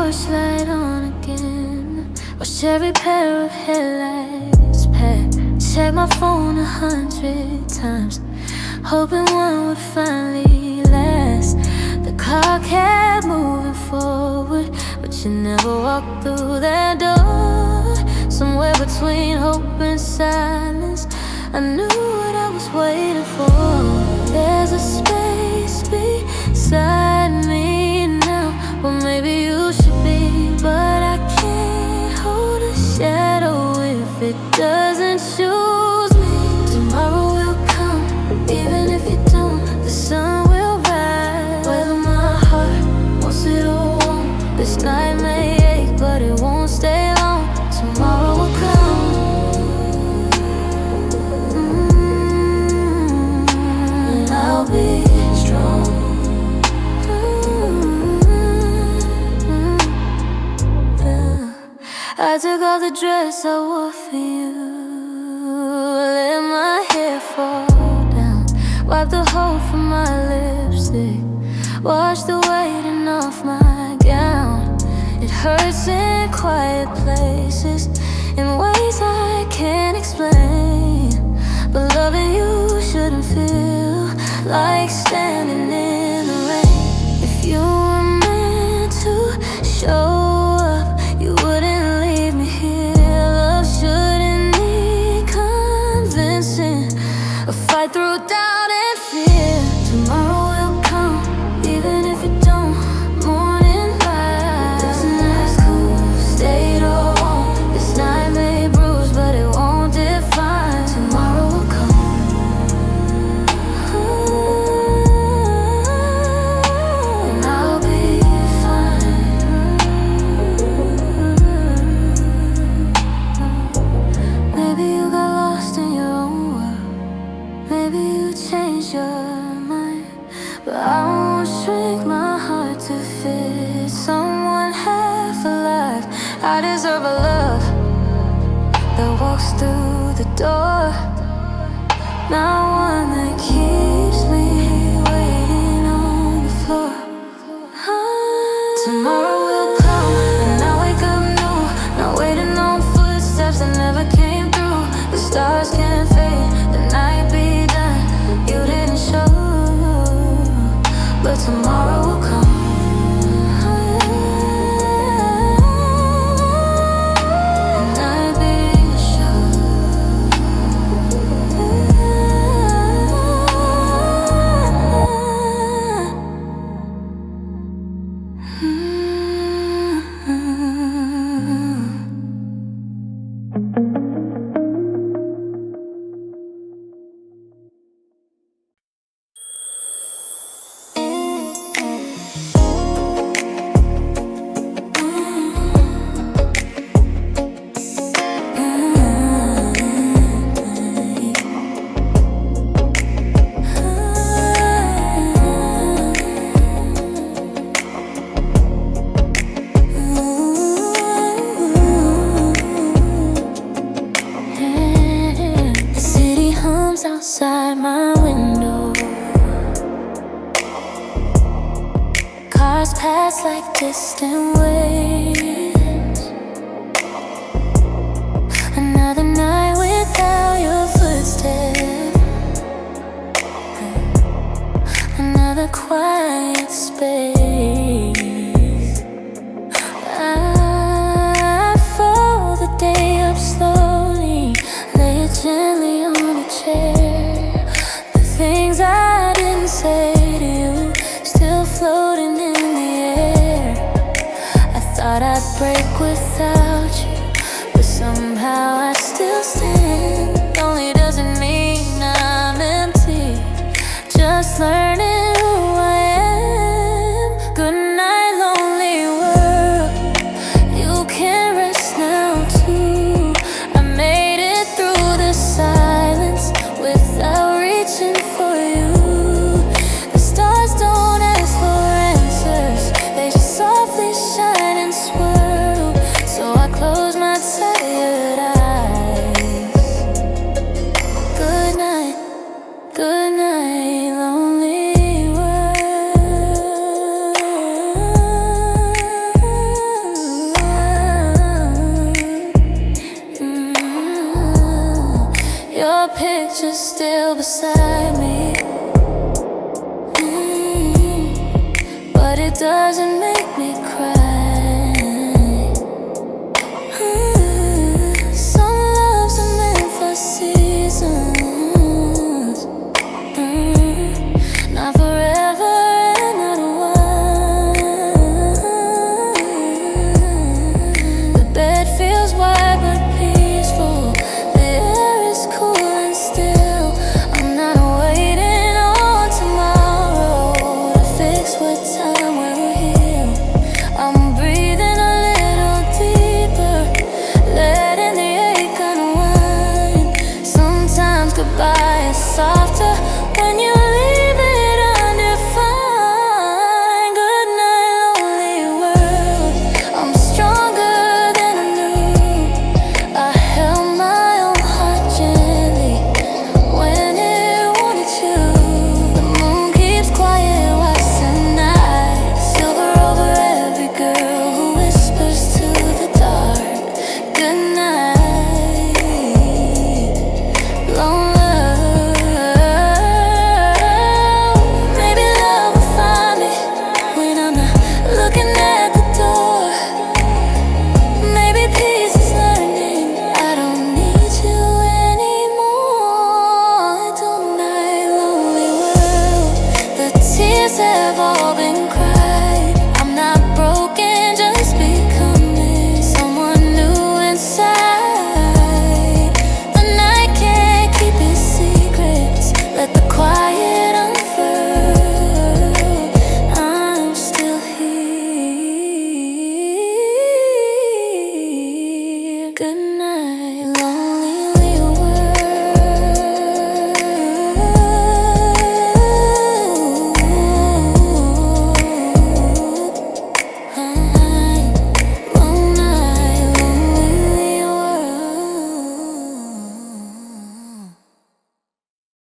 porch light on again. Watch every pair of headlights pass. Check my phone 100 times, hoping one would finally last. The car kept moving forward, but you never walked through that door. Somewhere between hope and silence, I knew what I was waiting for. There's a space beside me now. Well, maybe you should be, but I can't hold a shadow if it doesn't choose me. Tomorrow will come, even if you don't. The sun will rise, whether my heart wants it or won't. This night may ache, but it won't stay long. Tomorrow will come, and I'll be strong. I took off the dress I wore for you, let my hair fall down, wipe the hole from my lipstick, wash the weighting off my gown. It hurts in quiet places, in ways I can't explain. But loving you shouldn't feel like standing in the rain. If you were meant to show up, you wouldn't leave me here. Love shouldn't need convincing, a fight through doubt and fear. Tomorrow will come, even if it don't. Morning light doesn't ask who stayed or won't. This night may bruise, but it won't define. Tomorrow will come, and I'll be fine. Maybe you got lost in your own world, maybe you changed your mind, but I won't shrink my heart to fit someone half alive. I deserve a love that walks through the door, not one that keeps me waiting on the floor. Tomorrow will come, and I wake up new, not waiting on footsteps that never came through. The stars can't fade, the night be done. You didn't show, but tomorrow will come. And I'll be outside my window. Cars pass like distant waves. Another night without your footsteps. Another quiet space. I fold the day up slowly, lay it gently on a chair. The things I didn't say to you, still floating in the air. I thought I'd break without you, but somehow I still stand. Lonely doesn't mean I'm empty, just learning who I am. Good night, lonely world, you can rest now too. I made it through the silence without reaching for you. The stars don't ask for answers, they just softly shine and swirl. So I close my tired eyes doesn't make me cry. Some loves are meant for seasons, not forever and not a while. The bed feels wide but peaceful. The air is cool and still. I'm not waiting on tomorrow to fix what time will heal. I'm breathing a little deeper, letting the ache unwind. Sometimes goodbye is softer when you leave it undefined. Good night, lonely world. I'm stronger than I knew. I held my own heart gently when it wanted to. The moon keeps quiet, watch the night. Silver over every girl who whispers to the dark. Good night, long love. Maybe love will find me when I'm not looking at the door. Maybe peace is learning I don't need you anymore. Good night, lonely world. The tears have all been cried.